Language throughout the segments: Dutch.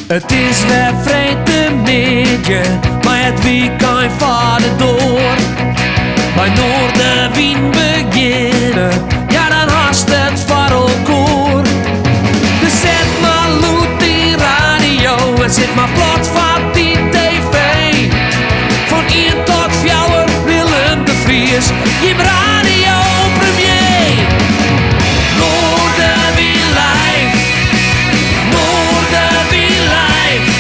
Het is weer vrijdagmiddag, maar het weekend vaart door. Bij Noorderwien beginnen, ja dan haast het voor elkaar. Dus zet maar loet die radio en zet maar plat van die tv. Van 1 tot 4 Willem de Vries, je radio premier. Noorderwien live, Noorderwien live,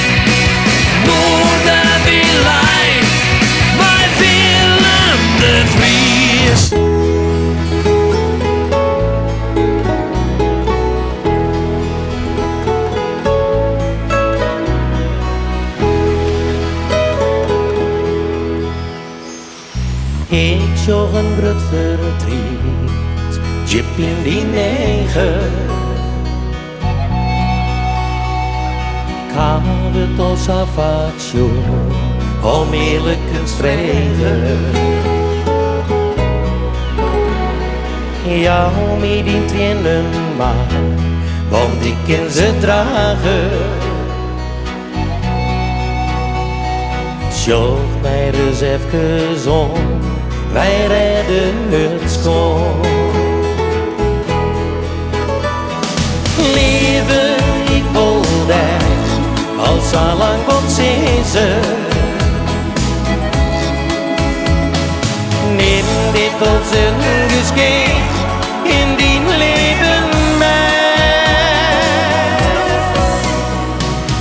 Noorderwien live, bij Willem de Vries. Ik zag een groot verdriet, Jip in die negen. Ik had het als afwachtje, om eerlijk eens vregen. Ja, met die trainen maar, want ik kan ze dragen. Zorg mij dus even om, wij redden het schoon. Leven, ik wil dat, al zo lang wat ze. Neem dit als een geschenk in die leven mij.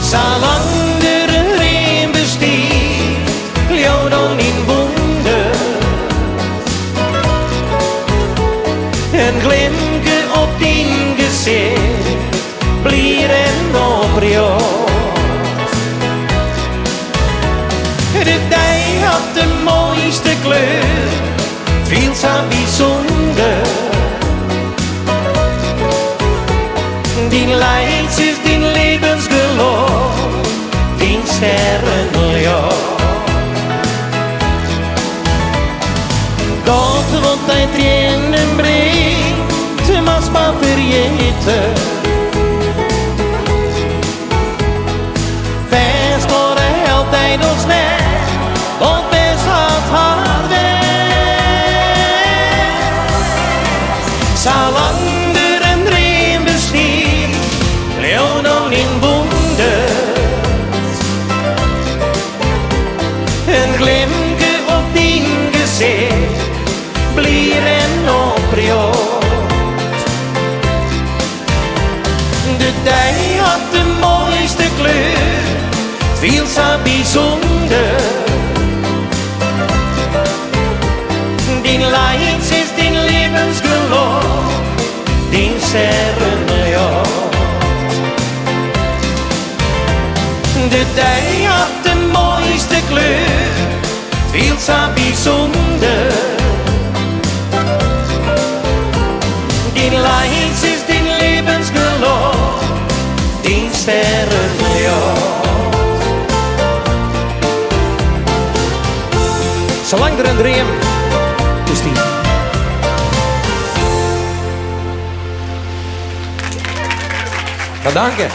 Zolang er een besteedt, jou dan in wonder. Een glimke op die gezicht, blieren op jou. De dag had de mooiste kleur, veel zo bijzonder. Die lights is die levensgeloof, die sterrenlicht. Dat wat hij trainen brengt, was maar vergeten. Best voor de held hij nog net, want best hard weg. Zolang er een dream besteedt, leeuw dan in wonders. Een glimke op die gezicht, blieren op jou. De dag had de mooiste kleur, veel zo bijzonder. Die lights is die levensgeloof, die sterrenlicht. De dag had de mooiste kleur, veel zo bijzonder. Die lights is die levensgeloof, die sterrenlicht. Zolang er een dream is die. Dank je.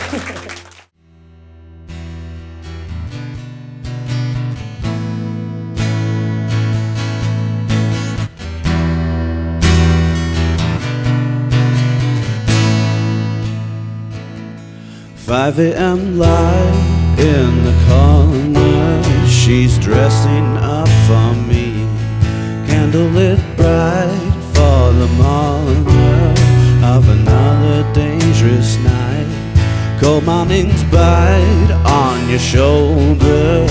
Five a.m. light in the corner, she's dressing up for me. Candlelit bright for the morning of another dangerous night. Cold mornings bite on your shoulder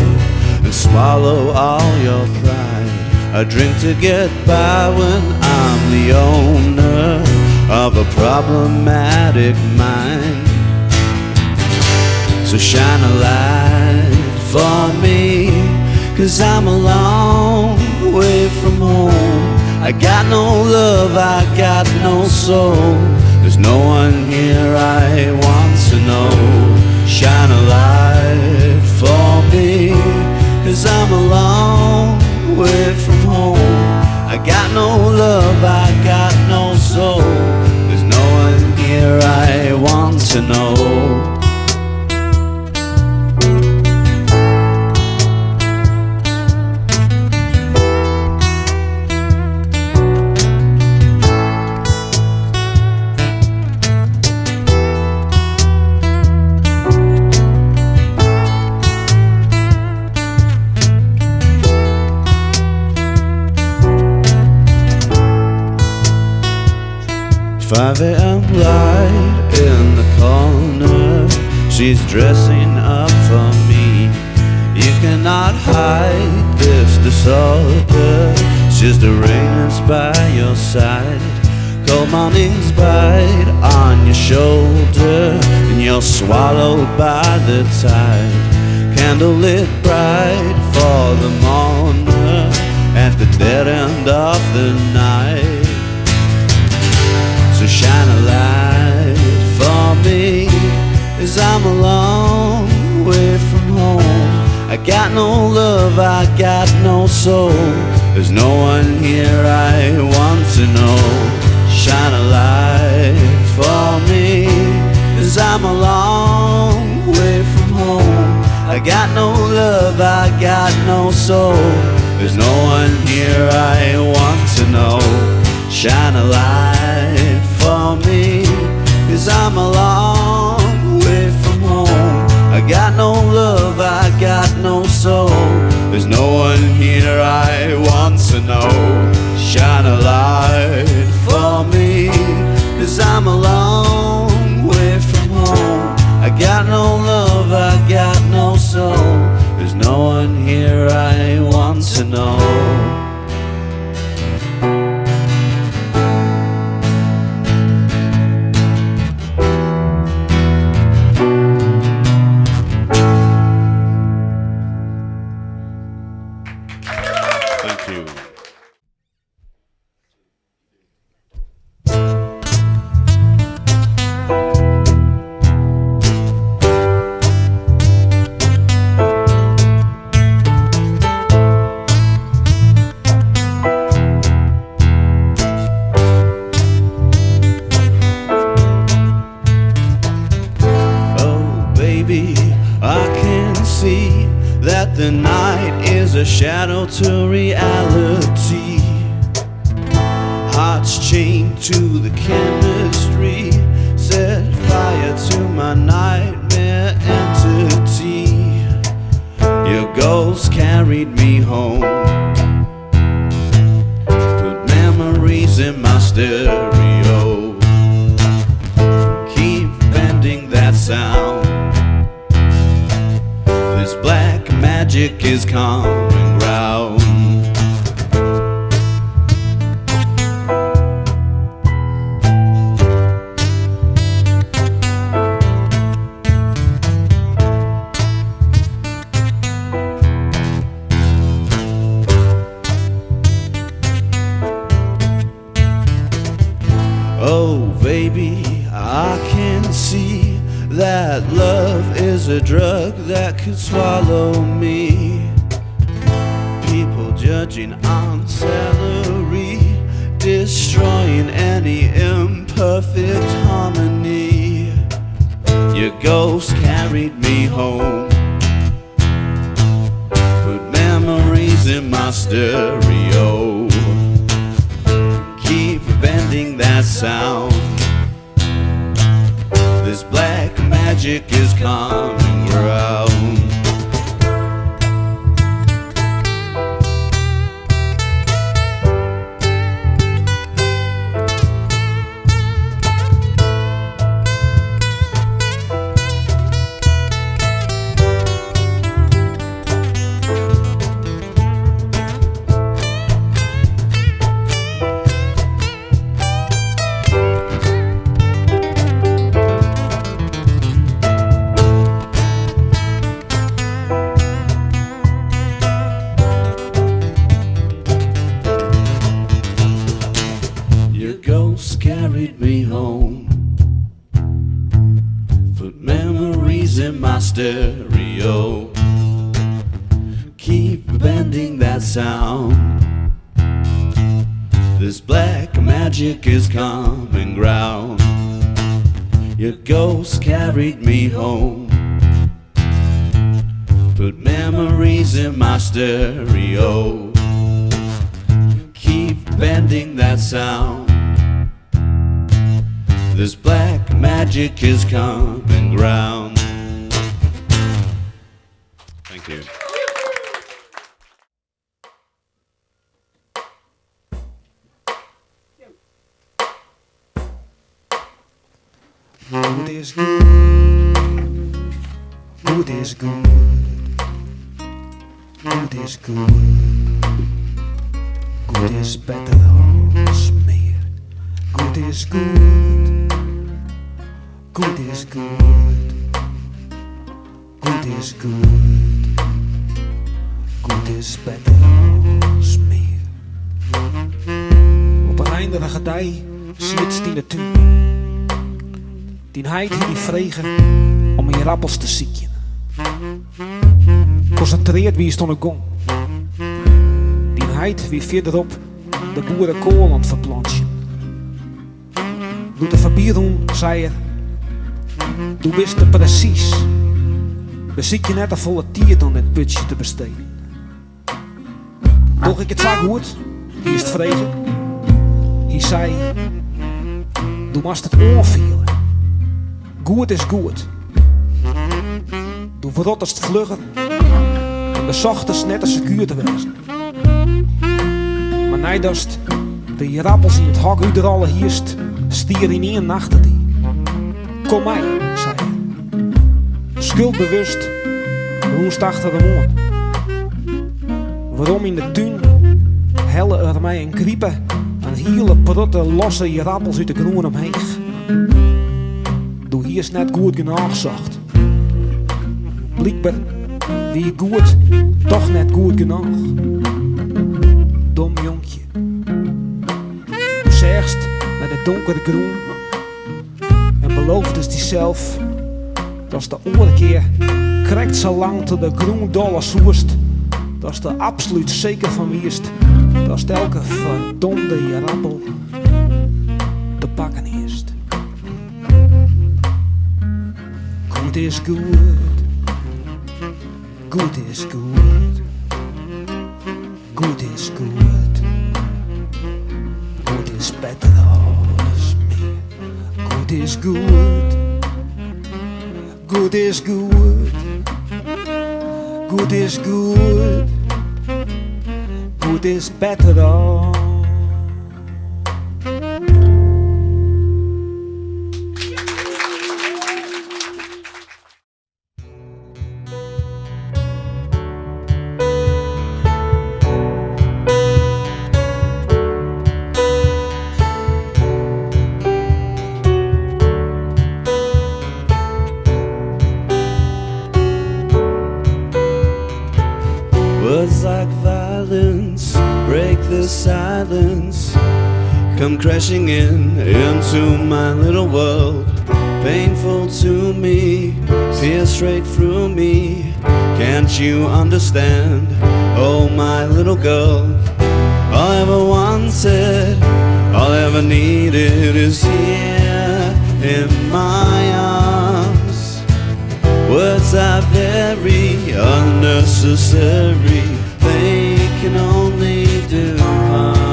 and swallow all your pride. A drink to get by when I'm the owner of a problematic mind. So shine a light for me, 'cause I'm a long way from home. I got no love, I got no soul. There's no one here I want to know. Shine a light for me, 'cause I'm a long way from home. I got no love, I got no soul. There's no one here I want to know. 5 a.m. light in the corner. She's dressing up for me. You cannot hide this disorder. She's the rain that's by your side. Cold mornings bite on your shoulder, and you're swallowed by the tide. Candlelit bright for the mourner at the dead end of the night. So shine a light for me as I'm a long way from home. I got no love, I got no soul. There's no one here I want to know. Shine a light for me as I'm a long way from home. I got no love, I got no soul. There's no one here I want to know. Shine a light for me as I'm a long way from home. I got no love, I got no soul. There's no one here I want to know. Shine a light for me, 'cause I'm a long way from home. I got no love, I got no soul. There's no one here I want to know. Thank you. I can see that the night is a shadow to reality. Hearts chained to the chemistry, set fire to my nightmare entity. Your ghost carried me home, put memories in my stereo. Keep bending that sound. This black magic is common ground. Oh baby, I can see that love is a drug that could swallow me. People judging on salary, destroying any imperfect harmony. Your ghost carried me home, put memories in my stereo. Keep bending that sound. This black magic is coming round. Carried me home, put memories in my stereo. Keep bending that sound. This black magic is common ground. Your ghost carried me home, put memories in my stereo. Keep bending that sound. This black magic is common ground. Thank you. is good. Good is good. Good is good. Good is better als meer. Good is good. Good is good. Good is good. Good is better als meer. Op een eindige dag zit in de tuin. Die heid hier die vregen om je rappels te zieken. Concentreerd wie stond een gong. Die heid wie verderop de boeren kool aan het verplantje. Doe de verbierung, zei er. Doe wist het precies. We ziek je net een volle tiert om dit putje te besteden. Doch ik het vaak goed, hier is het vregen. Hij zei, doe mast het oorvielen. Goed is goed. Doe verrotterst vlugger. En bezocht is net als secuur te wezen. Maar najdast de je rappels in het hok u er alle hierst, stier in één nacht die. Kom mij, zei hij. Schuldbewust, roest achter de mond. Waarom in de tuin helle er mij een griepen en hele prutte losse je rappels uit de groen omheen. Doe hier is net goed genoeg zocht. Blijkbaar wie je goed, toch net goed genoeg. Dom jonkje. Du zegst naar de donkere groen en belooft is die zelf dat is de andere keer krijgt zo lang tot de groen dollar soest. Dat is er absoluut zeker van wist dat is elke verdomde je rappel te pakken is. Good is good. Good is good. Good is good. Good is better als meer. Good is good. Good is good. Good is good. Good is better than. Words like violence break the silence, come crashing into my little world. Painful to me, pierce straight through me. Can't you understand? Oh, my little girl. All I ever wanted, all I ever needed is here in my arms. Words are very unnecessary, they can only do harm.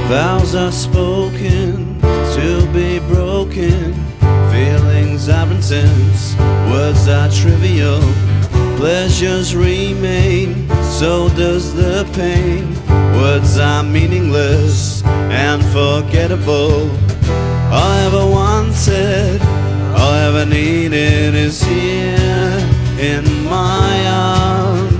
Vows are spoken to be broken, feelings are intense, words are trivial, pleasures remain, so does the pain. Words are meaningless and forgettable. All I ever wanted, all I ever needed is here in my arms.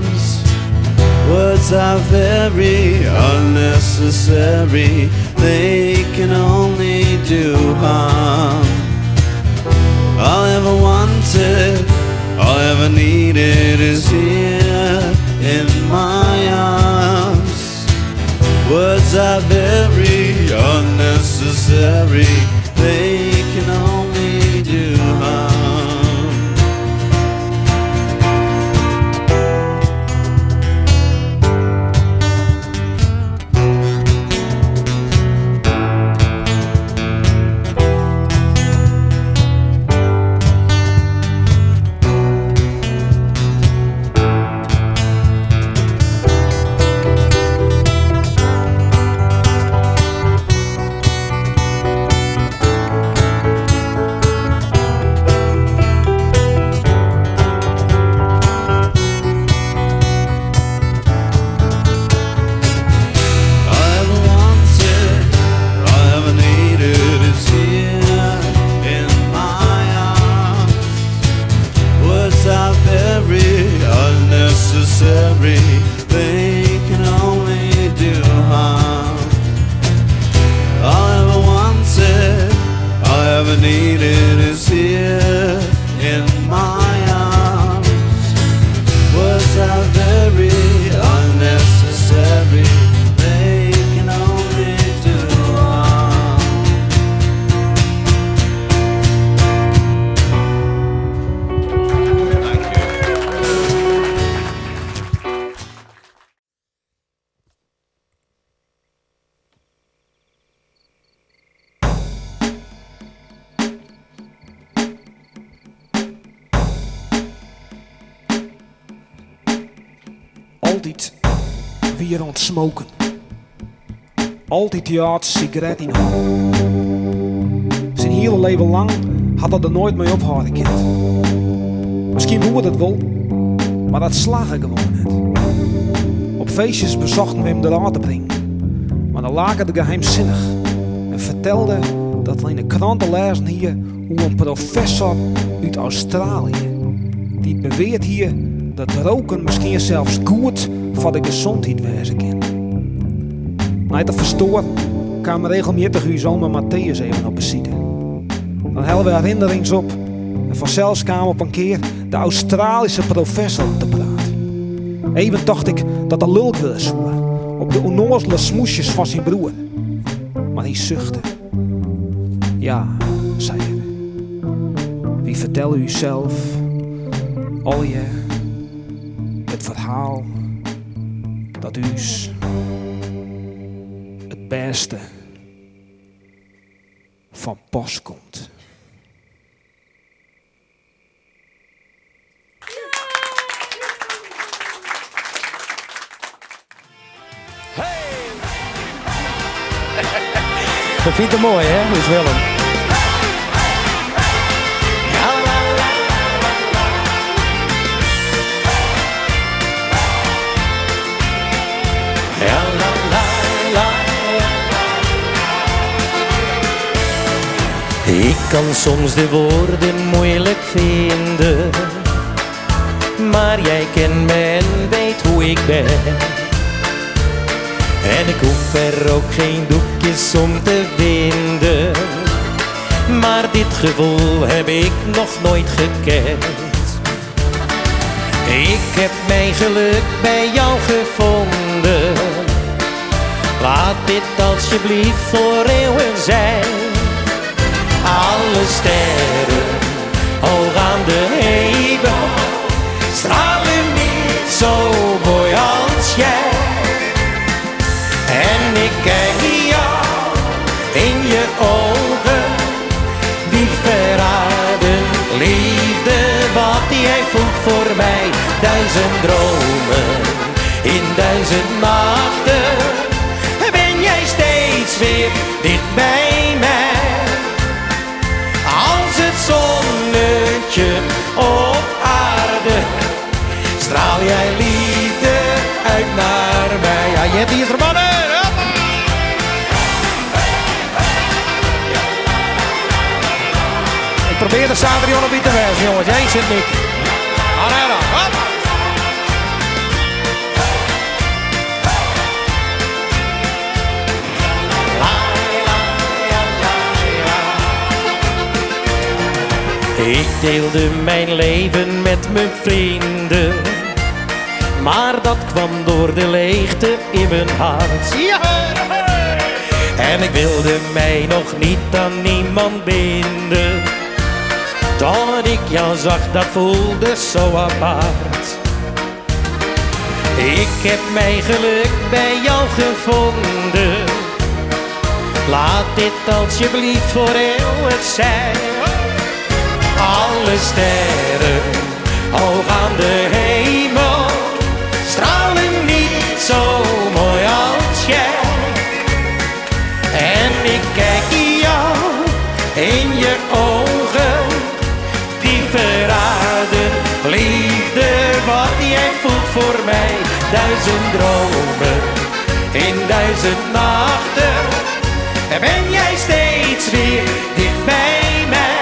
Words are very unnecessary, they can only do harm. All I ever wanted, all I ever needed is here in my arms. Words are very unnecessary, they can only do harm. altijd weer aan het smoken. Altijd ja, sigaret in hand. Zijn hele leven lang had dat er nooit mee ophouden kind. Misschien hoorde het wel, maar dat slag ik gewoon niet. Op feestjes bezochten we hem eruit te brengen. Maar dan lagen de geheimzinnig en vertelde dat we in de kranten lezen hier hoe een professor uit Australië, die beweert hier dat roken misschien zelfs goed voor de gezondheid wezen kan. Na te verstoren kwamen regelmatig uw zoon met Matthäus even op bezoek. Dan hadden we herinnerings op en vanzelfs kwam op een keer de Australische professor te praten. Even dacht ik dat de lul wilde zoeken op de onnozele smoesjes van zijn broer. Maar hij zuchtte. Ja, zei hij. Wie vertelt u zelf al je het verhaal dat u's het beste van pas komt. Dat vindt het mooi, hè, Luis Willem? Ja, la, la, la. Ik kan soms de woorden moeilijk vinden, maar jij kent me en weet hoe ik ben. En ik hoef er ook geen doekjes om te winden, maar dit gevoel heb ik nog nooit gekend. Ik heb mijn geluk bij jou gevonden. Laat dit alsjeblieft voor eeuwen zijn. Alle sterren hoog aan de hemel stralen niet zo mooi als jij. En ik kijk jou in je ogen, die verraden liefde wat jij voelt voor mij. 1000 dromen in 1000 nachten ben jij steeds weer dicht bij mij. Als het zonnetje op aarde straal jij liefde uit naar mij. Ja, je hebt hier verbannen. Ik probeer de zaterdag op te wijzen, jongens. Jij zit niet. Ik deelde mijn leven met mijn vrienden, maar dat kwam door de leegte in mijn hart. En ik wilde mij nog niet aan niemand binden. Toen ik jou zag, dat voelde zo apart. Ik heb mijn geluk bij jou gevonden. Laat dit alsjeblieft voor eeuwig zijn. Alle sterren hoog aan de hemel stralen niet zo mooi als jij. En ik kijk jou in je ogen, die verraden liefde wat jij voelt voor mij. 1000 dromen in 1000 nachten ben jij steeds weer dicht bij mij.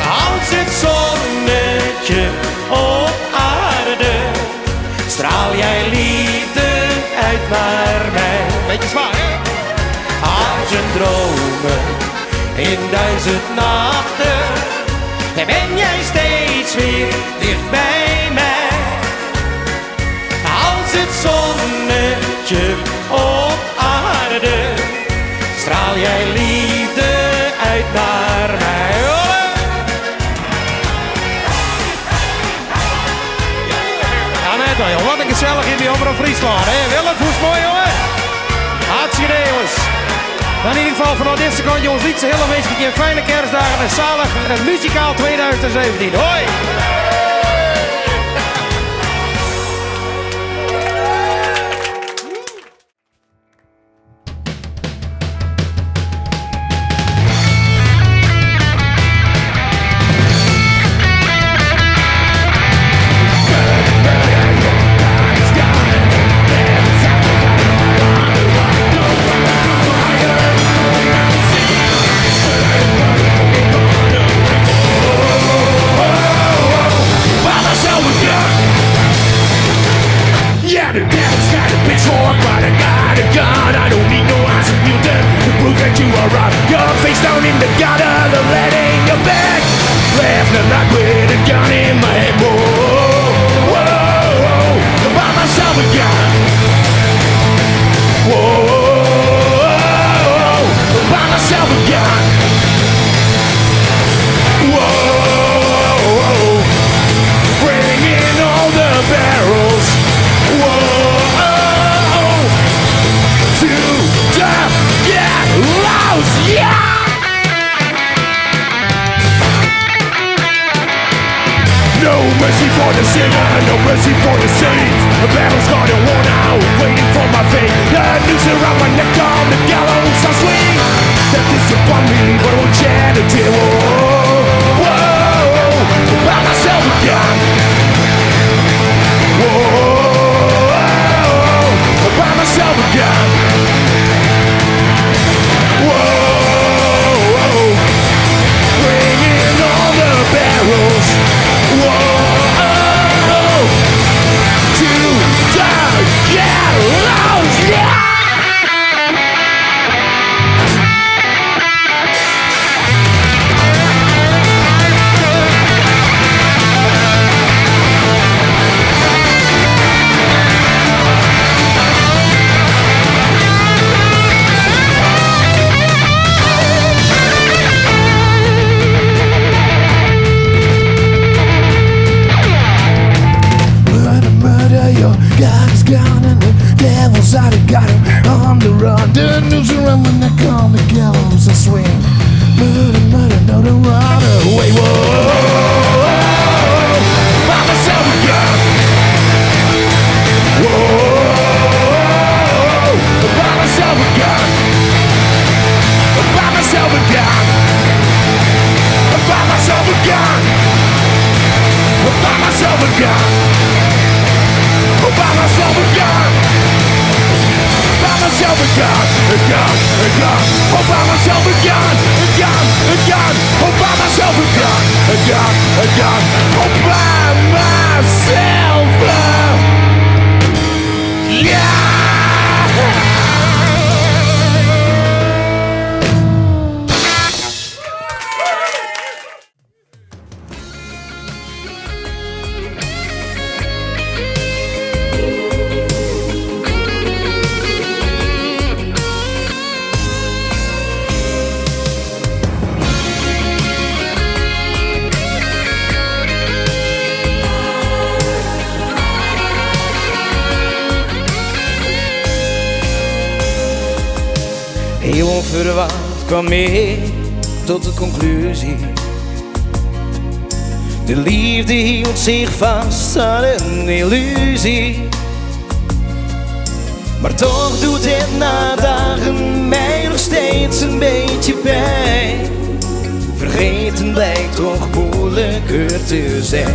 Als het zonnetje op aarde straal jij liefde uit naar mij. Beetje zwaar, hè? Als een dromen in 1000 nachten ben jij steeds weer dicht bij mij. Als het zonnetje op aarde straal jij liefde uit naar mij. Wat een gezellig in die Omroep Friesland, hè? Willem, hoe is het mooi, jongen? Hartstikke idee, jongens. Dan in ieder geval vanuit dit second, jongens, niet zo heel wezenlijk een fijne kerstdagen en zalig muzikaal 2017. Hoi! for the sinner, no mercy for the saint. The battle's gone and worn out, waiting for my fate. The noose around my neck, on the gallows I swing. Death is upon me, but I won't shed a tear. Whoa, whoa, by myself again. Whoa, by myself again. Whoa, bringing all the barrels. Whoa, to the gallows, yeah. God is gone and the devil's out, he got him on the run. The noose around my neck, on the gallows I swing. Murder, murder, no, don't run away. Whoa, by myself again. Whoa, by myself again. By myself again. By myself again. By myself again. By myself again. By myself again. Again, again. Oh, by myself again. Again, again. Oh, by myself again. Again, again. Oh, by myself. Yeah. Heel onverwacht kwam ik tot de conclusie. De liefde hield zich vast aan een illusie. Maar toch doet het na dagen mij nog steeds een beetje pijn. Vergeten blijkt toch moeilijker te zijn.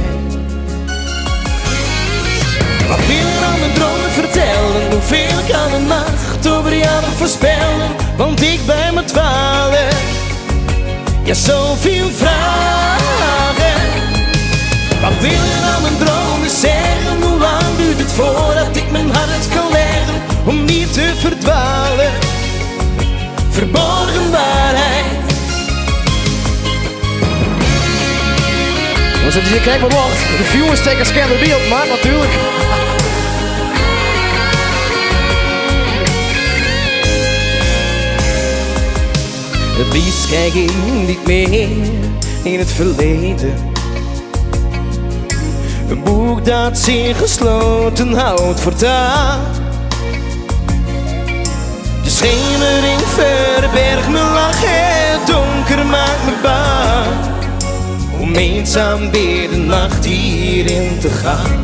Wat wil er aan mijn dromen vertellen? Hoeveel kan een nacht over jou nog voorspellen? Want ik bij me dwalen, ja, zoveel vragen. Wat wil er aan mijn dromen zeggen? Hoe lang duurt het voordat ik mijn hart kan leggen? Om niet te verdwalen, verborgen waarheid. Kijk wat wacht, de viewers take a scan of beeld, maar natuurlijk. Het liefst kijk ik niet meer in het verleden. Een boek dat zich gesloten houdt voortaan. De schemering verbergt mijn lach, het donker maakt me bang. Om eenzaam weer de nacht hierin te gaan.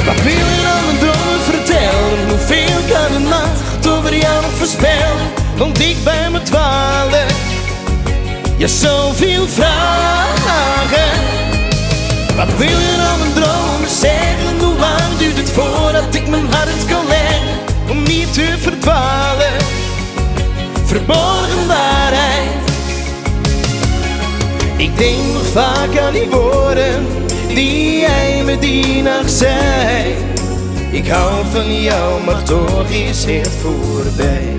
Wat wil je aan mijn dromen vertellen? Hoeveel kan de nacht over jou nog voorspellen? Want ik bij me dwalen, ja, zoveel vragen. Wat wil je aan mijn dromen zeggen? Hoe lang duurt het voordat ik mijn hart kan leggen? Om niet te verdwalen, verborgen waarheid. Ik denk nog vaak aan die woorden die jij me die nacht zei. Ik hou van jou, maar toch is het voorbij.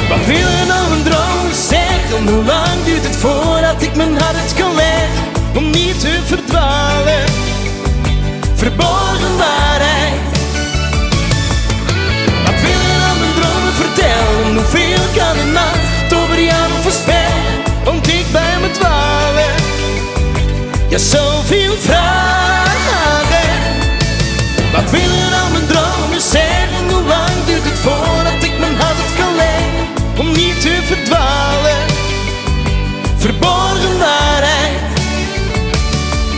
Wat wil je nou mijn droom zeggen? Hoe lang duurt het voordat ik mijn hart kan leggen? Om niet te verdwalen, verborgen waarheid. Wat wil je nou mijn dromen vertellen? Hoeveel kan de nacht over jou nog voorspellen? Want ik bij me dwalen, ja, zoveel vragen.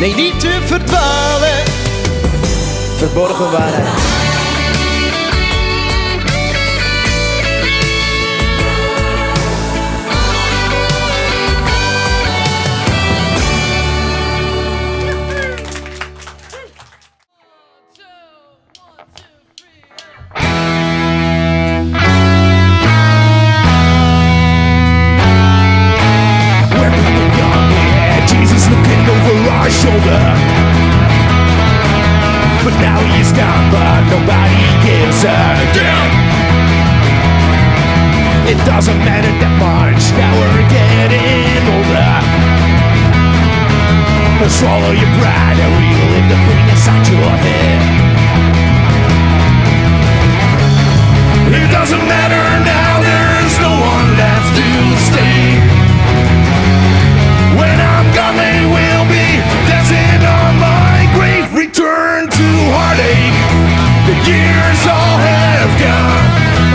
Nee, niet te verdwalen. Verborgen waarheid. But now he's gone, but nobody gives a damn. It doesn't matter that much, now we're getting older. Now swallow your pride and relive the pain inside your head. It doesn't matter now, there's no one left to stay. When I'm gone they will be dancing on my grave. Return to heartache. The years all have gone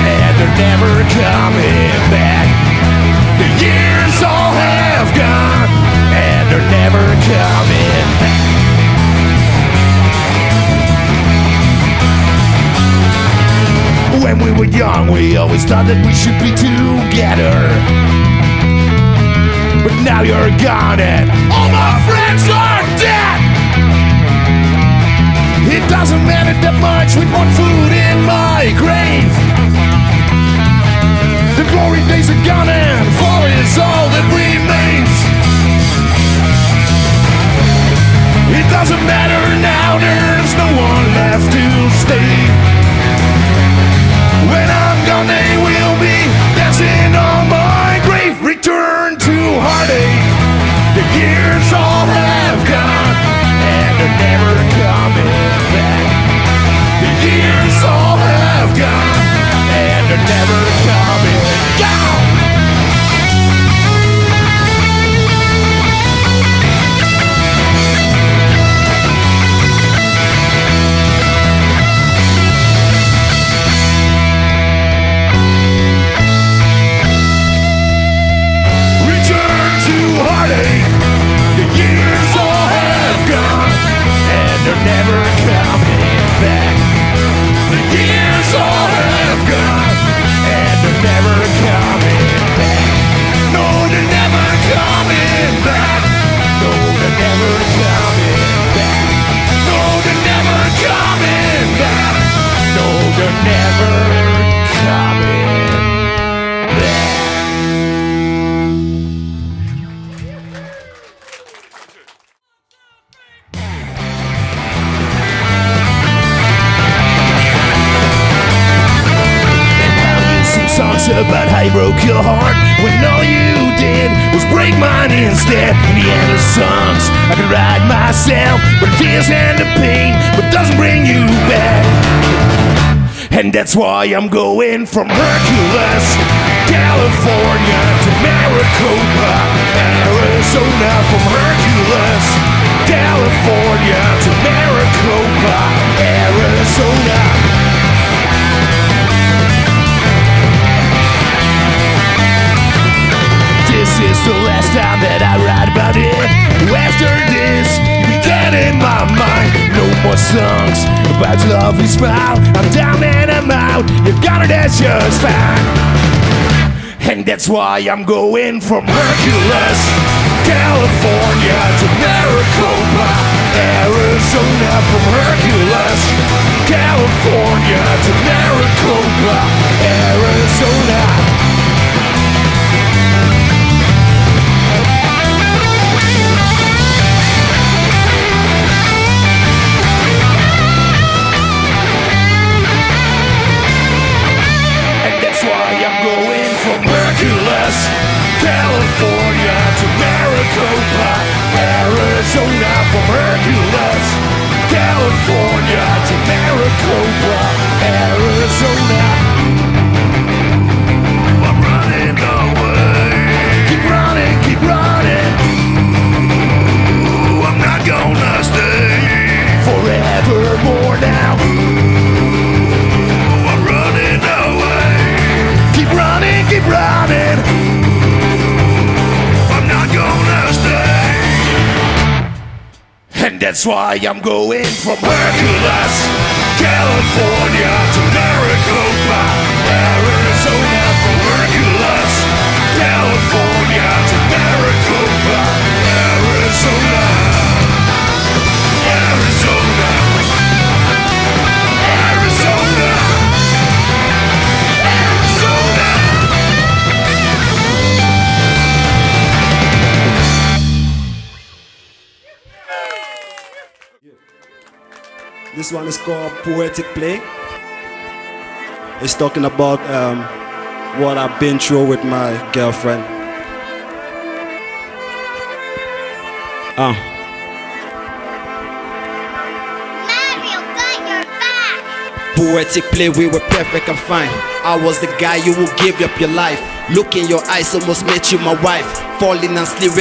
and they're never coming back. The years all have gone and they're never coming back. When we were young we always thought that we should be together. But now you're gone and all my friends are dead. It doesn't matter that much with one foot in my grave. The glory days are gone and fall is all that remains. It doesn't matter now, there's no one left to stay. When I'm gone they will be dancing on my grave. Return to heartache. The years all have gone and they're never coming back. The years all have gone and they're never coming down. Return to heartache. The years all have gone and they're never coming back. The years all have gone and they're never coming back. No, they're never coming back. No, they're never coming back. No, they're never coming back. No, they're never coming back. Songs about how you broke your heart when all you did was break mine instead. In the end of songs I could write myself, but tears and the pain, but doesn't bring you back. And that's why I'm going from Hercules, California to Maricopa, Arizona. From Hercules, California to Maricopa, Arizona. This is the last time that I write about it. After this, you'll be dead in my mind. No more songs about your lovely smile. I'm down and I'm out. You're gone and that's just fine. And that's why I'm going from Hercules, California to Maricopa, Arizona. From Hercules, California to Maricopa, Arizona. California to Maricopa, Arizona. From Hercules, California to Maricopa, Arizona. I'm running away. Keep running, keep running. Ooh, I'm not gonna stay forevermore now. Ooh, I'm running away. Keep running, keep running. That's why I'm going from Hercules, California to Maricopa, Arizona. From Hercules, California to Maricopa, Arizona. Arizona. Arizona. Arizona. This one is called Poetic Play. It's talking about what I've been through with my girlfriend. Mario got your back. Poetic play, we were perfect and fine. I was the guy you would give up your life. Look in your eyes, almost made you my wife. Falling and sleep,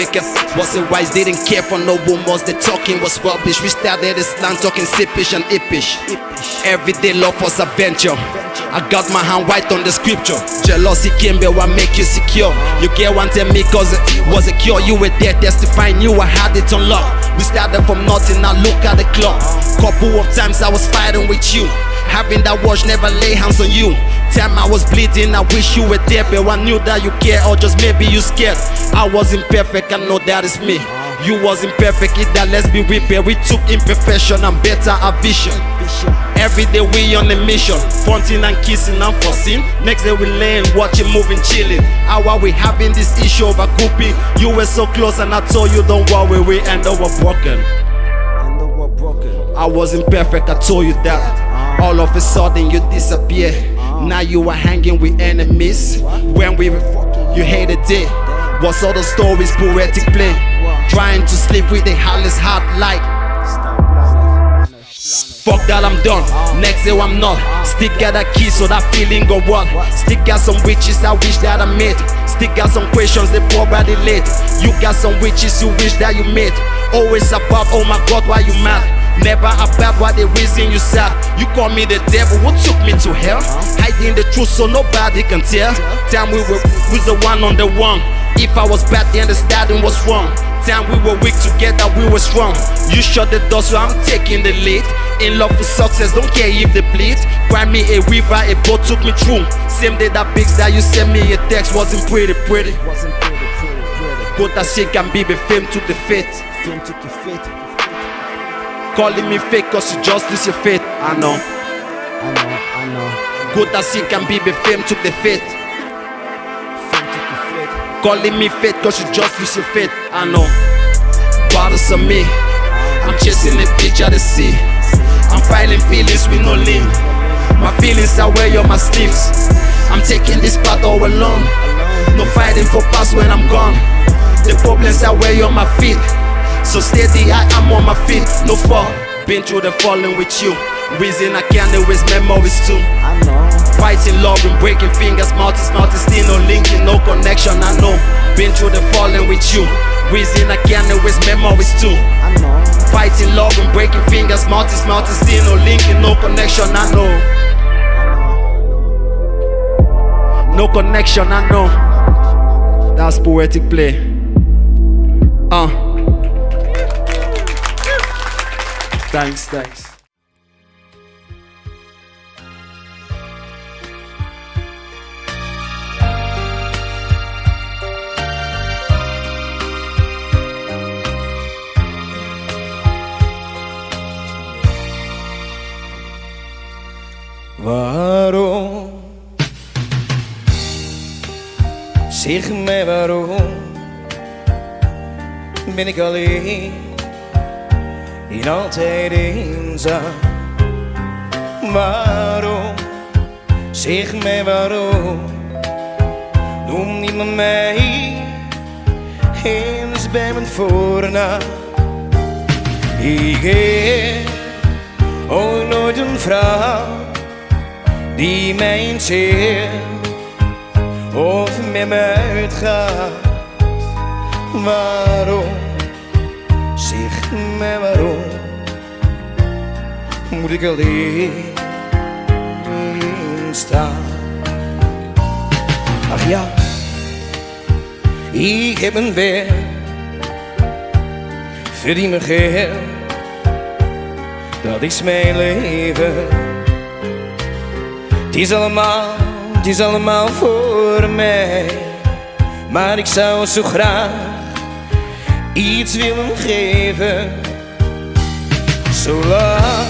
wasn't wise, didn't care for no woman. The talking was rubbish. We started this land talking sippish and ippish. Everyday love was adventure. I got my hand right on the scripture. Jealousy came, but what make you secure? You get one tell me cause it was a cure. You were there testifying, you I had it on lock. We started from nothing, now look at the clock. Couple of times I was fighting with you. Having that watch, never lay hands on you. Time I was bleeding, I wish you were there, but I knew that you care, or just maybe you scared. I wasn't perfect, I know that is me. You wasn't perfect either, let's be real. We took imperfection and better our vision. Every day we on a mission, fronting and kissing and fussing. Next day we laying, watching, moving, chilling. How are we having this issue over grouping? You were so close and I told you don't worry, we end up broken. I wasn't perfect, I told you that. All of a sudden you disappear. Now you are hanging with enemies. When we were fucking, you hated it. What's all the stories, poetic play? Trying to sleep with the hardest heart like. Fuck that, I'm done. Next day I'm not. Still got a key so that feeling go what? Still got some witches I wish that I made. Still got some questions they probably late. You got some witches you wish that you made. Always about, oh my god, why you mad? Never about what the reason you sad. You call me the devil, what took me to hell? Hiding the truth so nobody can tell. Time we were the one on the one. If I was bad then the starting was wrong. Time we were weak together we were strong. You shut the door so I'm taking the lead. In love with success, don't care if they bleed. Grind me a river, a boat took me through. Same day that pics that you sent me a text wasn't pretty. Good as shit can be, but fame took the fate. Calling me fake cause you just lose your faith. I know. Good as it can be, but fame took the faith. Calling me fake cause you just lose your faith. I know. Bottles of me, I'm chasing a bitch at the sea. I'm fighting feelings with no limb. My feelings are where you're my sleeves. I'm taking this path all alone. No fighting for past when I'm gone. The problems are where you're my feet. So steady, I am on my feet, no fall. Been through the falling with you. Reason I can't erase memories too. I know. Fighting love and breaking fingers, mouth is still no linking, no connection. I know. Been through the falling with you. Reason I can't erase memories too. I know. Fighting love and breaking fingers, mouth is still no linking, no connection. I know. No connection. I know. That's poetic play. Thanks. Waarom? Zeg mij waarom ben ik alleen en altijd eenzaam? Waarom? Zeg mij waarom noem niemand mij eens bij mijn voornaam? Ik heb ooit nooit een vrouw die mij interesseert of met me uitgaat. Waarom? Zeg mij waarom moet ik alleen staan? Ach ja, ik heb een werk, verdien mijn geld dat is mijn leven. Het is allemaal voor mij. Maar ik zou zo graag iets willen geven. Zolang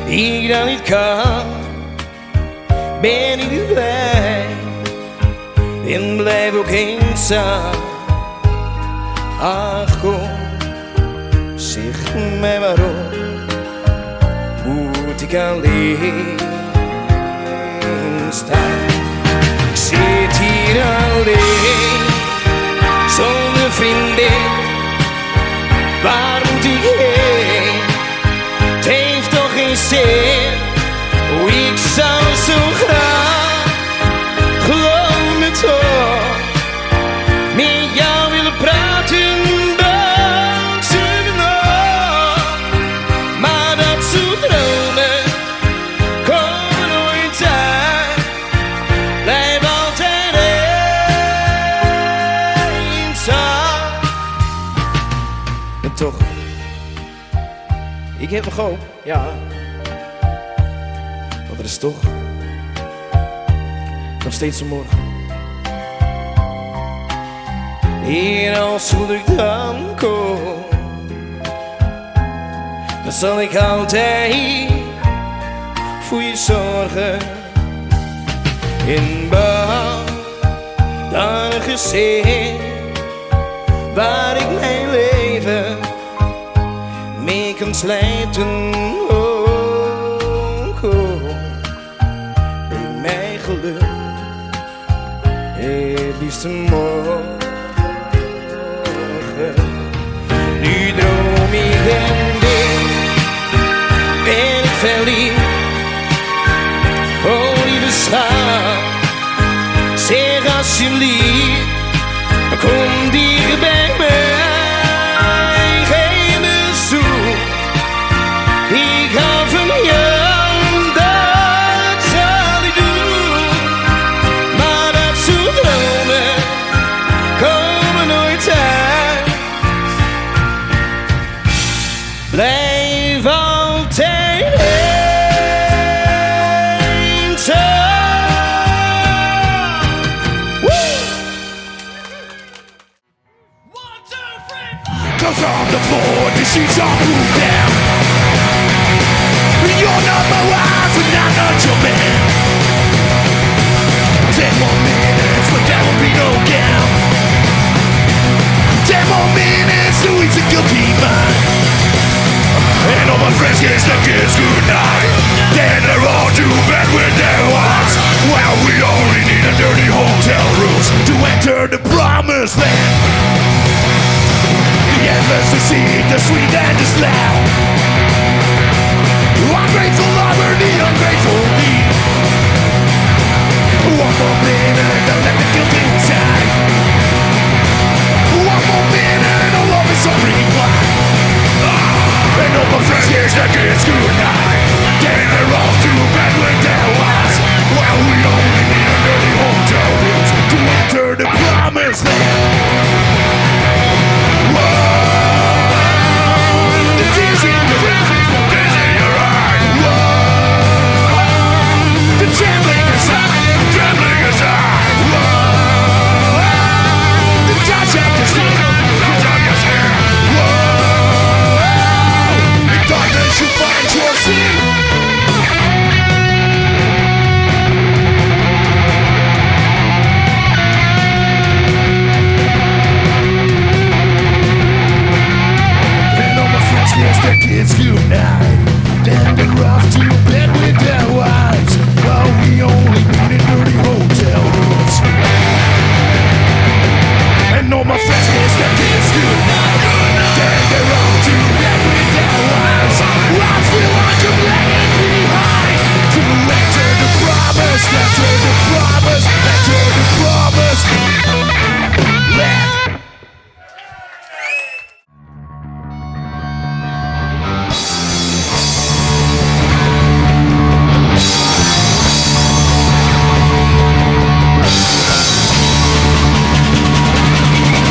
ik dat niet kan, ben ik niet blij en blijf ook eenzaam. Ach kom, zeg mij waarom moet ik alleen staan? Ik zit hier alleen, zonder vriendin. Waar moet ik heen? Het heeft toch geen zin. Oh, ik zou zo graag, geloof me toch, met jou willen praten, dansen nog. Maar dat soort dromen komen nooit uit. Blijf altijd eenzaam. En toch, ik heb nog hoop, ja. Want er is toch nog steeds een morgen. Hier als hoe ik dan kom, dan zal ik altijd voor je zorgen. In bouw dan een gezin waar ik mijn leven mee kan slijten. Oh, oh. Breng mij geluk, het liefste morgen. Nu droom ik en ben ik verliefd. Oh lieve schat, zeg alsjeblieft, kom dicht bij mij, geef me zoen. Ik hou van jou, dat zal ik doen. Maar dat soort dromen komen nooit uit. Blijf altijd eenzaam. Clothes on the floor, the sheets are pulled down. You're not my wife and I'm not your man. 10 more minutes, but that will be no count. 10 more minutes, so it's a guilty mind. And all my friends kiss the kids goodnight. Then they're all to bed with their wives. Well, we only need a dirty hotel rooms to enter the promised land. The endless deceit, the sweet and the slough. Ungrateful lover, the ungrateful thief. One more minute, don't let the guilt inside. One more minute, all love is a reply. And all my friends kiss the kids goodnight. Then they're off to bed with their wives. Well, we only need a dirty hotel rooms to enter the promised land. The tears in your eyes. The trembling inside. The touch of your skin. In darkness you find your sin. Yes, the kids goodnight. Then they're off to bed with their wives. While we only need in dirty hotel rooms. And all my friends kiss the kids goodnight. Then they're off to bed with their wives. I feel like I'm lagging behind. To enter the promise, enter the promise, enter the promise. Land.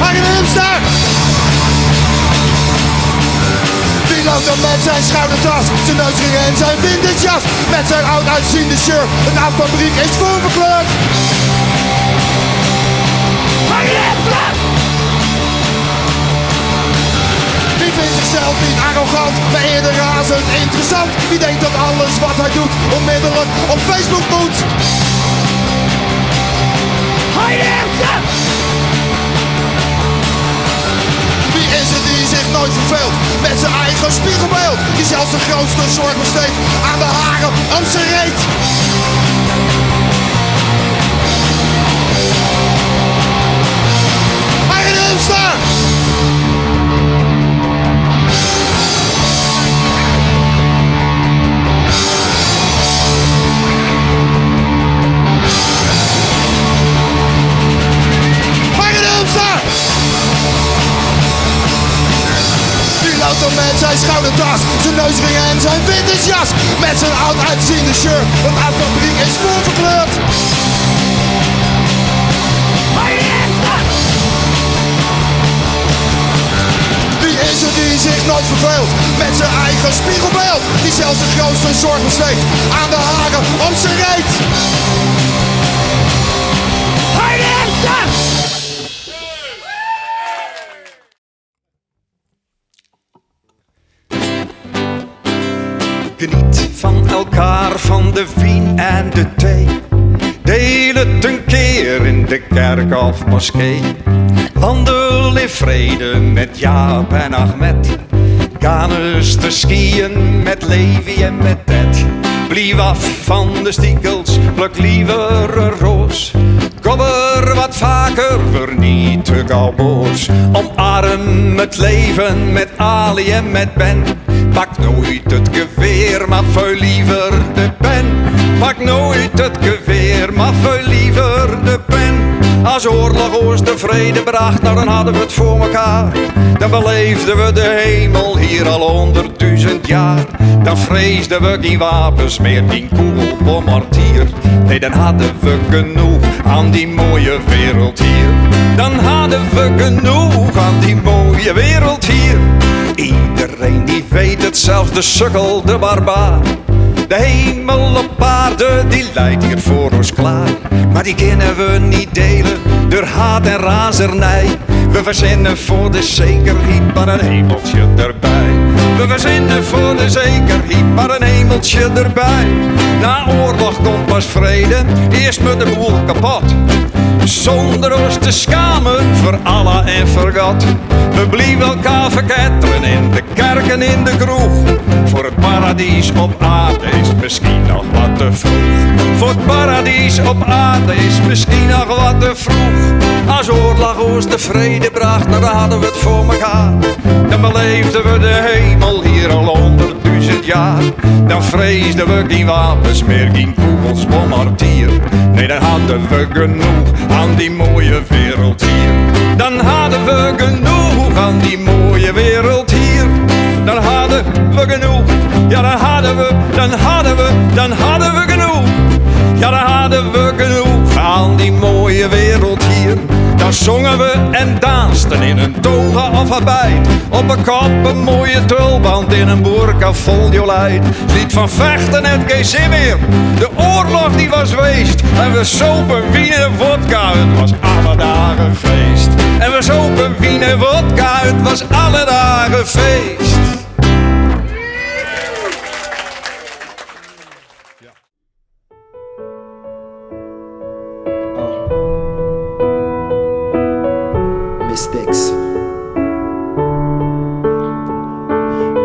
I can loopt dan met zijn schoudertas, zijn neusring en zijn vintage jas. Met zijn oud uitziende shirt, een affabriek is voorverkleurd. Wie vindt zichzelf niet arrogant, maar eerder razend interessant? Wie denkt dat alles wat hij doet onmiddellijk op Facebook moet? Wie is het die zich nooit verveelt met zijn eigen spiegelbeeld? Die zelfs de grootste zorg besteedt aan de haren om zijn reet. Eigen Hilmster! Loopt dan met zijn schoudertas, zijn neusring en zijn vintage jas. Met zijn oud uitziende shirt, een affabriek is voorverkleurd. Wie is het die zich nooit verveelt met zijn eigen spiegelbeeld? Die zelfs de grootste zorg besteedt aan de haren om zijn reet. Geniet van elkaar, van de wien en de thee. Deel het een keer in de kerk of moskee. Wandel in vrede met Jaap en Ahmed. Ga eens te skiën met Levi en met Ted. Blijf af van de stiekels, pluk liever een roos. Kom er wat vaker, word niet te gauw boos. Omarm het leven met Ali en met Ben. Pak nooit het geweer, maar vuil liever de pen. Pak nooit het geweer, maar vuil liever de pen. Als oorlog ons de vrede bracht, nou dan hadden we het voor elkaar. Dan beleefden we de hemel hier al 100.000 jaar. Dan vreesden we geen wapens meer, geen kogelbom, mortier. Nee, dan hadden we genoeg aan die mooie wereld hier. Dan hadden we genoeg aan die mooie wereld hier. Iedereen die weet het, zelfs de sukkel, de barbaar. De hemel op aarde, die lijkt hier voor ons klaar. Maar die kunnen we niet delen, door haat en razernij. We verzinnen voor de zekerheid maar een hemeltje erbij. We verzinnen voor de zekerheid maar een hemeltje erbij. Na oorlog komt pas vrede, eerst met de boel kapot. Zonder ons te schamen voor Allah en voor God. We blijven elkaar verketteren in de kerk en in de kroeg. Voor het paradies op aarde is misschien nog wat te vroeg. Voor het paradies op aarde is misschien nog wat te vroeg. Als oorlog ons de vrede bracht, nou dan hadden we het voor elkaar. Dan beleefden we de hemel hier al 100.000 jaar. Dan vreesden we geen wapens meer, geen kogels, bom, mortier. Nee, dan hadden we genoeg aan die mooie wereld hier. Dan hadden we genoeg aan die mooie wereld hier. Dan hadden we genoeg, ja dan hadden we genoeg. Ja dan hadden we genoeg aan die mooie wereld hier. Dan zongen we en dansten in een toga of habit. Op een kop een mooie tulband, in een boerka vol jolijt. Lied van vechten en geen zin meer, de oorlog die was geweest. En we sopen wien en vodka, het was alle dagen feest. En we sopen wien en vodka, het was alle dagen feest. Mistakes.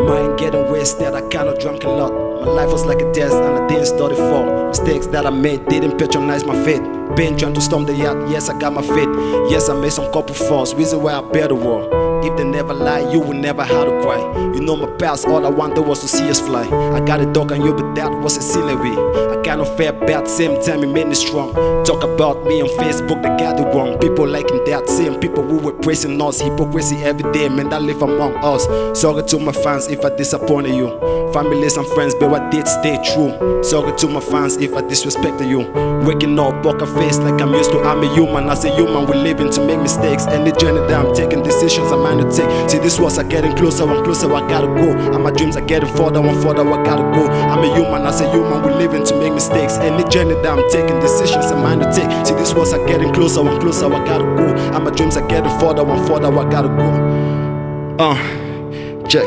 Mind getting wasted, I kinda drunk a lot. My life was like a test and I didn't study for. Mistakes that I made didn't patronize my faith. Been trying to storm the yard, yes I got my faith. Yes I made some couple falls, reason why I bear the war. If they never lie, you will never have to cry. You know my past, all I wanted was to see us fly. I got a dog on you, but that was a scenery. I kind of fair bad, same time it made me strong. Talk about me on Facebook, they got it wrong. People liking that, same people who were praising us. Hypocrisy every day, man, that live among us. Sorry to my fans if I disappointed you. Families and friends, but I did stay true. Sorry to my fans if I disrespected you. waking up, poker face like I'm used to. I'm a human, as a human we're living to make mistakes. Any journey that I'm taking, decisions I'm meant to take. See these walls are getting closer and closer, I gotta go. And my dreams are getting further and further, I gotta go. I'm a human, as a human we're living to make mistakes. Any journey that I'm taking, decisions I'm meant to take. See these walls are getting closer and closer, I gotta go. And my dreams are getting further and further, I gotta go. Check.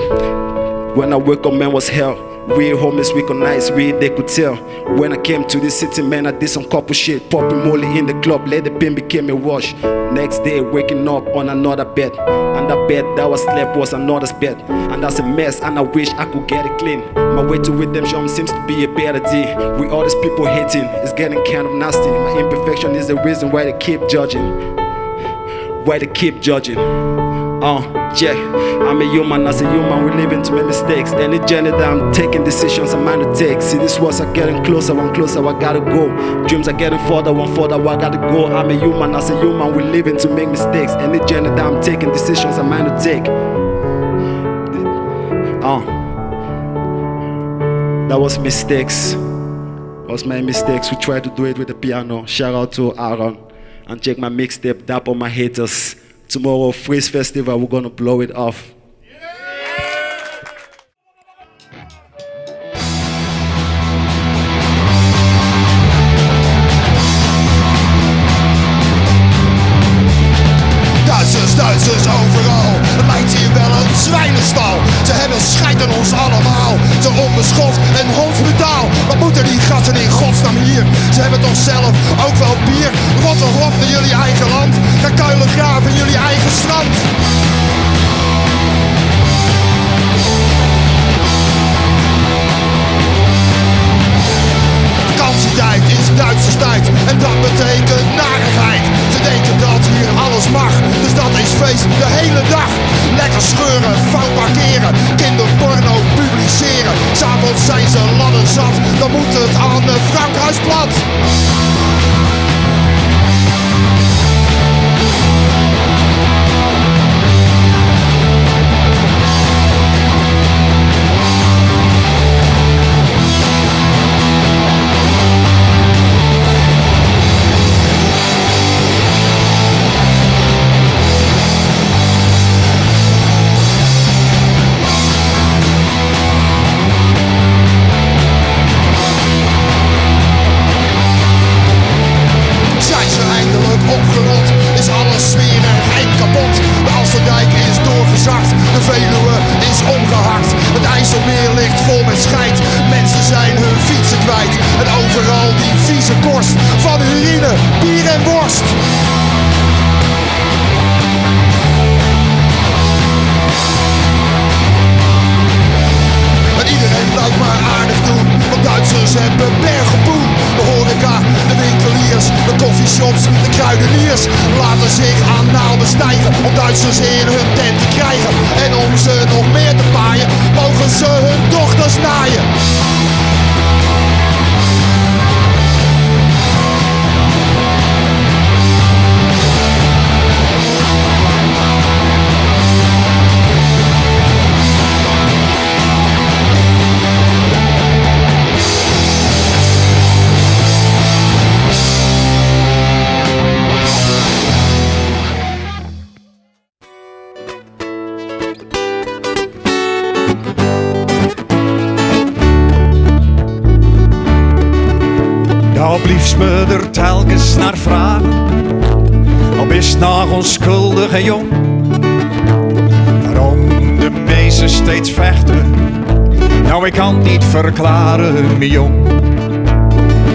When I wake up, man, was hell. Real homies recognize, real they could tell. When I came to this city, man, I did some couple shit. Popping molly in the club, let the pain became a wash. Next day, waking up on another bed. And that bed that was slept was another's bed. And that's a mess, and I wish I could get it clean. My way to redemption seems to be a better day. With all these people hating, it's getting kind of nasty. My imperfection is the reason why they keep judging. Why they keep judging. Yeah, I'm a human, as a human we're living to make mistakes. Any journey that I'm taking, decisions I'm meant to take. See these walls are getting closer and closer, I gotta go. Dreams are getting further and further, I gotta go. I'm a human, as a human we're living to make mistakes. Any journey that I'm taking, decisions I'm meant to take. That was mistakes. That was my mistakes. We tried to do it with the piano. Shout out to Aaron. And check my mixtape, Dap on My Haters. Tomorrow, Freeze Festival, we're gonna blow it off. Duitsers overal, het lijkt hier wel een zwijnenstal. Ze hebben scheid aan ons allemaal, zo onbeschoft en hondsbrutaal. Wat moeten die gasten in godsnaam hier? Ze hebben toch zelf ook wel bier? Rot toch op naar jullie eigen land, ga kuilen graven in jullie eigen strand. Vakantietijd is Duitserstijd en dat betekent narigheid. Ze denken dat hier alles mag, dus dat is feest de hele dag. Lekker scheuren, fout parkeren, kinderporno publiceren. S'avonds zijn ze ladder zat, dan moet het aan de Frankhuisplat. Laten zich anaal bestijgen om Duitsers in hun tent te krijgen. En om ze nog meer te paaien, mogen ze hun dochters naaien. Nou blieft me er telkens naar vragen, al is het nog onschuldig en jong. Waarom de meesten steeds vechten, nou ik kan het niet verklaren, mijn jong.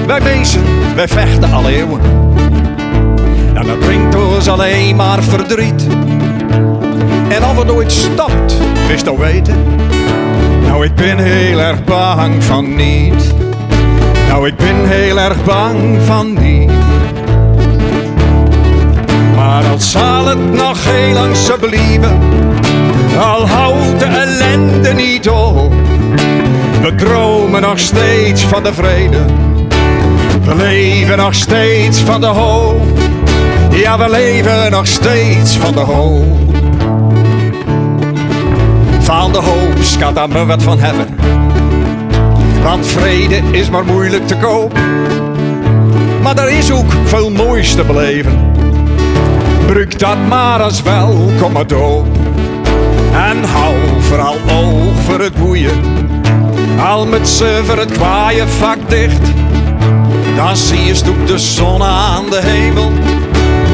Wij meesten, wij vechten al eeuwen, en dat brengt ons alleen maar verdriet. En of het ooit stopt, wist al weten, nou ik ben heel erg bang van niet. Nou, ik ben heel erg bang van niet. Maar al zal het nog heel lang zo blijven, al houdt de ellende niet op. We dromen nog steeds van de vrede, we leven nog steeds van de hoop. Ja, we leven nog steeds van de hoop. Van de hoop schat daar me wat van hebben, want vrede is maar moeilijk te koop. maar er is ook veel moois te beleven. Bruk dat maar als welkome doop. En hou vooral oog voor het boeien. Al met ze voor het kwaaie vak dicht. Dan zie je ook de zon aan de hemel.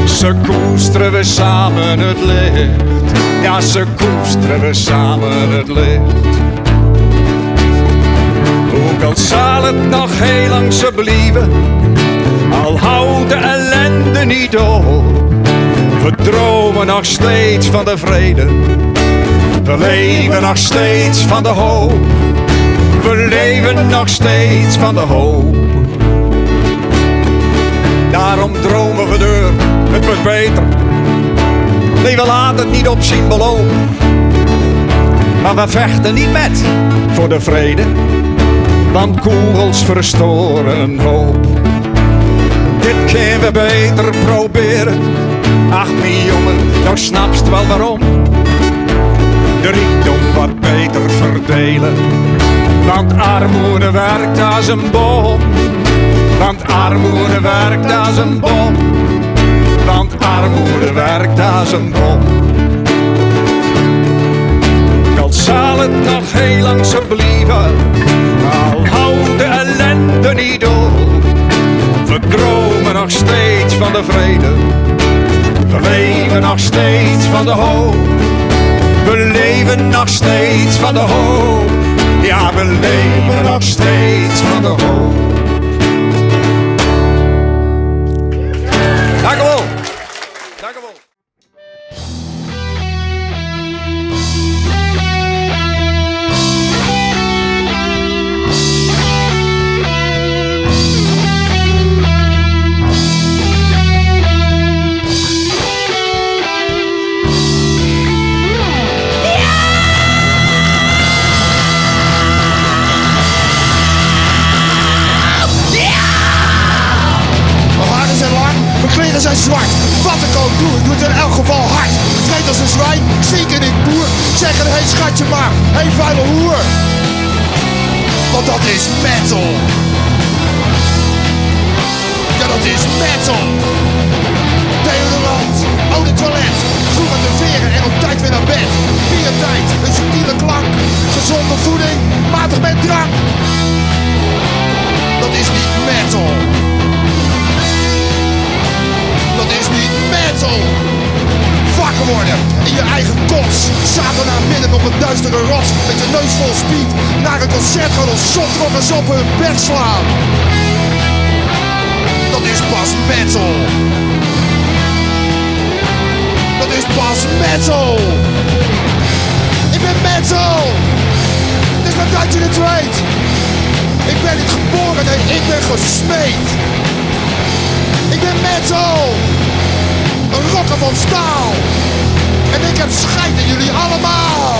Ze koesteren we samen het licht. Ja, ze koesteren we samen het licht. Ook al zal het nog heel lang zo blijven, al houdt de ellende niet op. We dromen nog steeds van de vrede. We leven nog steeds van de hoop. We leven nog steeds van de hoop. Daarom dromen we door, het wordt beter. Nee, we laten het niet op zien belopen. Maar we vechten niet met voor de vrede. Want kogels verstoren een hoop. Dit kunnen we beter proberen. Ach, mijn jongen, nou snapst wel waarom. De rijkdom wat beter verdelen. Want armoede werkt als een bom. Want armoede werkt als een bom. Want armoede werkt als een bom. Al zal het nog heel lang zo blijven, al houdt de ellende niet op. We dromen nog steeds van de vrede. We leven nog steeds van de hoop. We leven nog steeds van de hoop. Ja, we leven nog steeds van de hoop. Dank u wel. Dank u wel. Kleren zijn zwart, wat ik ook doe, ik doe het in elk geval hard. Vreet als een zwijn, ziek en ik boer. Zeggen, hey schatje maar, hey vuile hoer. Want dat is metal. Ja, dat is metal. Deodorant, eau de toilet, vroeg uit de veren en op tijd weer naar bed. Biertijd, een subtiele klank, gezonde voeding, matig met drank. Dat is niet metal. Dat is niet metal. Wakker worden in je eigen kots. Zaterdag midden op een duistere rots. Met je neus vol speed. Naar een concert gaan als sotrockers op hun bek slaan. Dat is pas metal. Dat is pas metal. Ik ben metal. Het is maar dat je het weet. Ik ben niet geboren, nee, ik ben gesmeed. Ik ben metal, een rocker van staal. En ik heb scheid in jullie allemaal.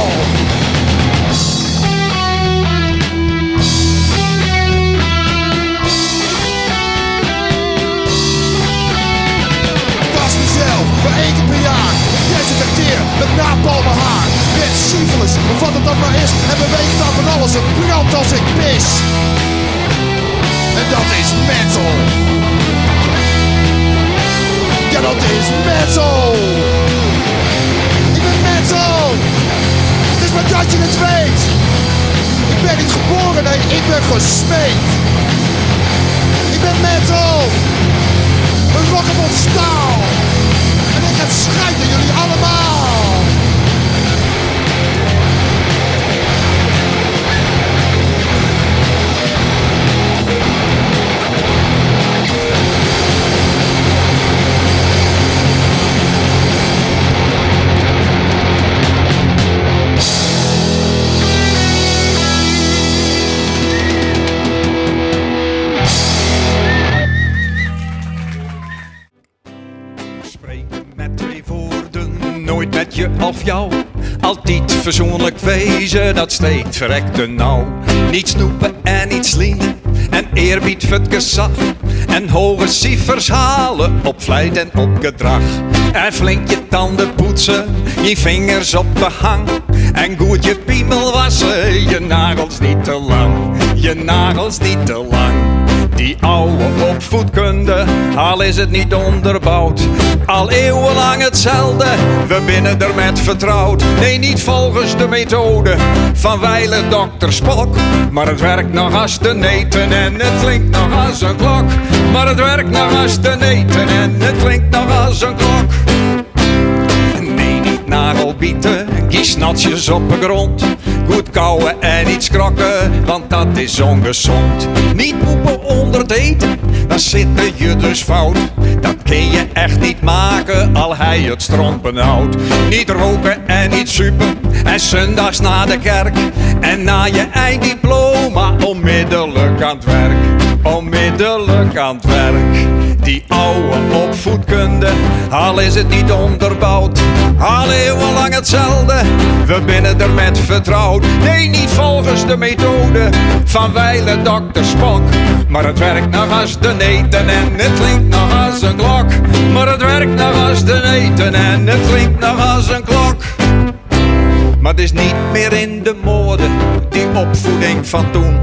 Was mezelf, maar 1 keer per jaar. Desinfecteer met napalmen haar. Met syphilis, of wat het dan maar is. En beweeg dan van alles, het brandt als ik pis. En dat is metal. Ja, dat is metal! Ik ben metal! Het is maar dat je het weet! Ik ben niet geboren, nee, ik ben gesmeed! Ik ben metal! Een rocker van staal! En ik heb scheid in jullie allemaal! Nooit met je of jou, altijd verzoenlijk wezen, dat steekt verrekte nou. Niet snoepen en niet slienden, en eerbied voor het gezag. En hoge cijfers halen op vlijt en op gedrag. En flink je tanden poetsen, je vingers op de hang. En goed je piemel wassen, je nagels niet te lang. Je nagels niet te lang. Die oude opvoedkunde, al is het niet onderbouwd. Al eeuwenlang hetzelfde, we binnen er met vertrouwd. Nee, niet volgens de methode van wijle dokter Spock. Maar het werkt nog als te neten en het klinkt nog als een klok. Maar het werkt nog als te neten en het klinkt nog als een klok. Nee, niet nagelbieten, kiesnatjes op de grond. Goed kauwen en niet skrokken, want dat is ongezond. Niet poepen onder het eten, dan zit je dus fout. Dat kun je echt niet maken, al hij het strompen houdt. Niet roken en niet supen, en zondags naar de kerk. En na je einddiploma onmiddellijk aan het werk. Onmiddellijk aan het werk. Die oude opvoedkunde, al is het niet onderbouwd. Al eeuwenlang hetzelfde, we binnen er met vertrouwd. Nee, niet volgens de methode van wijle dokter Spock. Maar het werkt nog als de neten en het klinkt nog als een klok. Maar het werkt nog als de neten en het klinkt nog als een klok. Maar het is niet meer in de mode, die opvoeding van toen.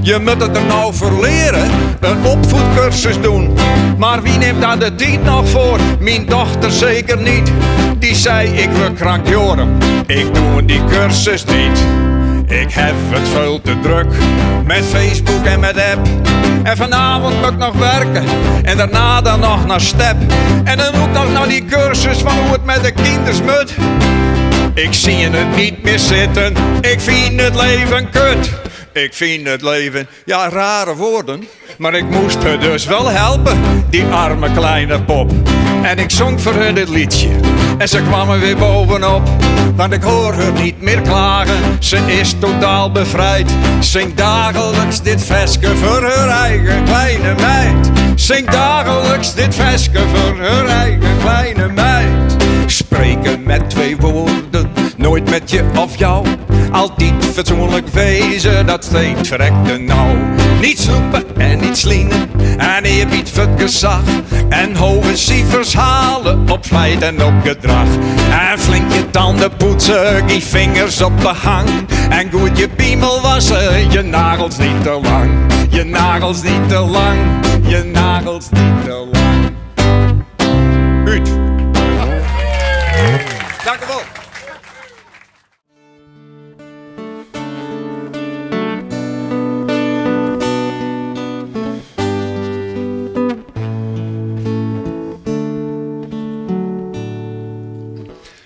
Je moet het er nou voor leren, een opvoedcursus doen. Maar wie neemt daar de tijd nog voor? Mijn dochter zeker niet. Die zei ik wil krankjoren, ik doe die cursus niet. Ik heb het veel te druk, met Facebook en met app. En vanavond moet ik nog werken, en daarna dan nog naar step. En dan moet ik nog naar die cursus van hoe het met de kinders moet. Ik zie het niet meer zitten, ik vind het leven kut. Ik vind het leven, ja, rare woorden. Maar ik moest haar dus wel helpen, die arme kleine pop. En ik zong voor haar dit liedje, en ze kwam er weer bovenop. Want ik hoor haar niet meer klagen, ze is totaal bevrijd. Zing dagelijks dit versje voor haar eigen kleine meid. Zing dagelijks dit versje voor haar eigen kleine meid. Spreken met 2 woorden, nooit met je of jou. Altijd fatsoenlijk wezen, dat steekt verrekte nou. Niet snoepen en niet slienen, en eerbied voor het gezag. En hoge cijfers halen op vlijt en op gedrag. En flink je tanden poetsen, die vingers op de hang. En goed je piemel wassen, je nagels niet te lang. Je nagels niet te lang, je nagels niet te lang. Uit. Dank u wel.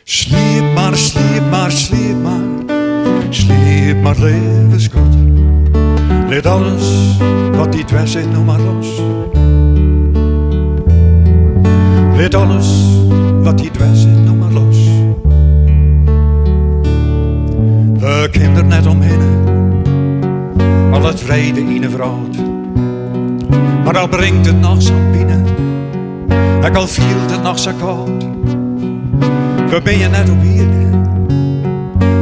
Sliep maar, sliep maar, sliep maar. Sliep maar, lieve schat. Laat alles wat niet weg zit nog maar los. Laat alles wat niet weg zit nog maar los. We kunnen er net omheen, al het vrede in een vrouw. Maar al brengt het nog zo binnen, en al viel het nog zo koud. We ben je net op hier,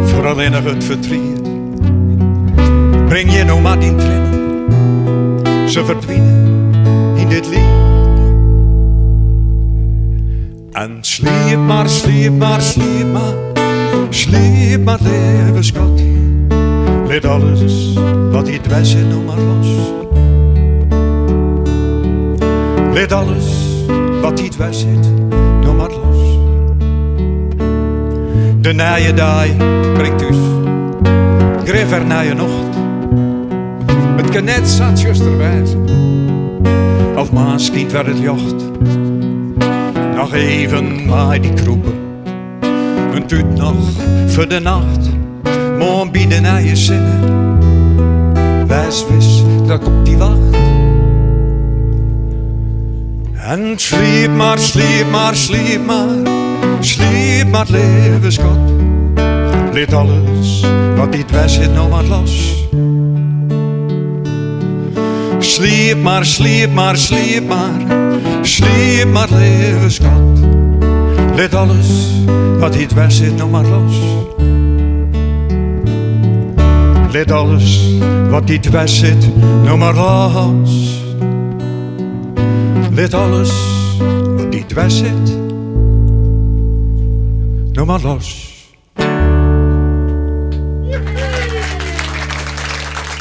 voor alleen nog het verdriet. Breng je nou maar die tranen, ze verdwijnen in dit lied. En sliep maar, sliep maar, sliep maar, sliep maar, lieve schat. Laat alles wat hier dwars zit nou maar los. Laat alles wat hier dwars zit nou maar los. De nije dag brengt dus grever nije nacht. Het kan net zat juster wijzen, of maaskind werd het jacht. Nog even maar die kroepen, een tuut nog voor de nacht. Mooi bieden naar je zinnen, wijs wist dat ik op die wacht. En sliep maar, sliep maar, sliep maar, sliep maar, lieve schat. Laat alles wat niet wijs zit nou maar los. Sliep maar, sliep maar, sliep maar, sliep maar, lieve schat. Laat alles wat niet wijs zit nou maar los. Laat alles wat niet wijs zit nou maar los. Laat alles wat niet wijs zit nou maar los.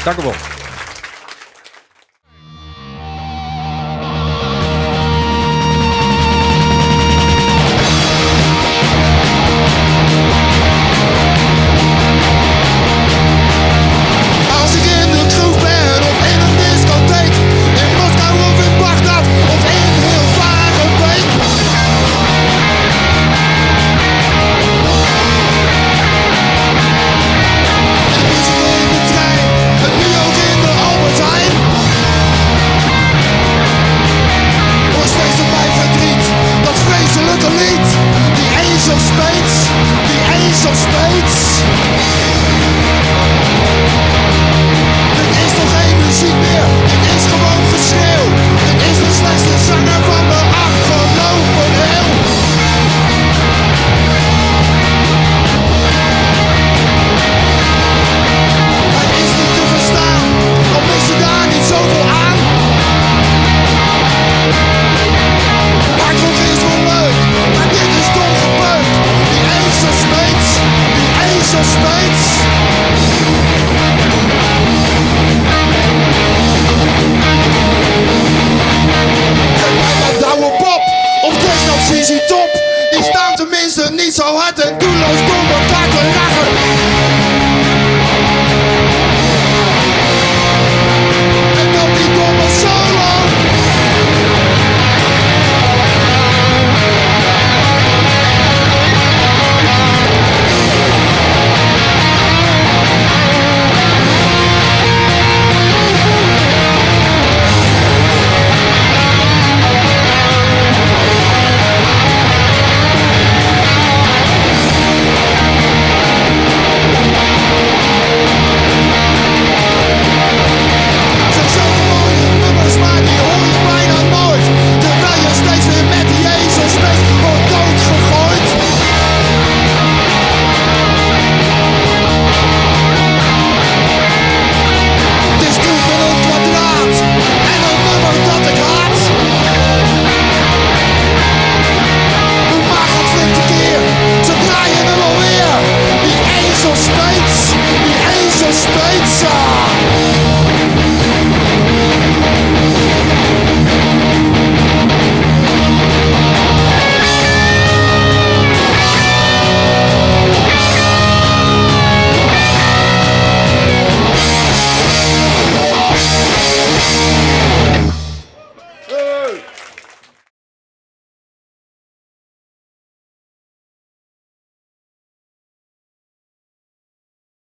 Dank u wel. Ace of Spades. Dit is toch geen muziek meer, dit is gewoon geschreeuw. Dit is de slechtste zanger van de afgelopen eeuw. Hij is niet te verstaan, al is je daar niet zoveel aan. Hardrock is wel leuk, maar dit is dom gebeurd. Die Ace of Spades, die Ace of Spades. Kijk maar naar Douwe Bob, of desnoods ZZ Top. Die staan tenminste niet zo hard en doelloos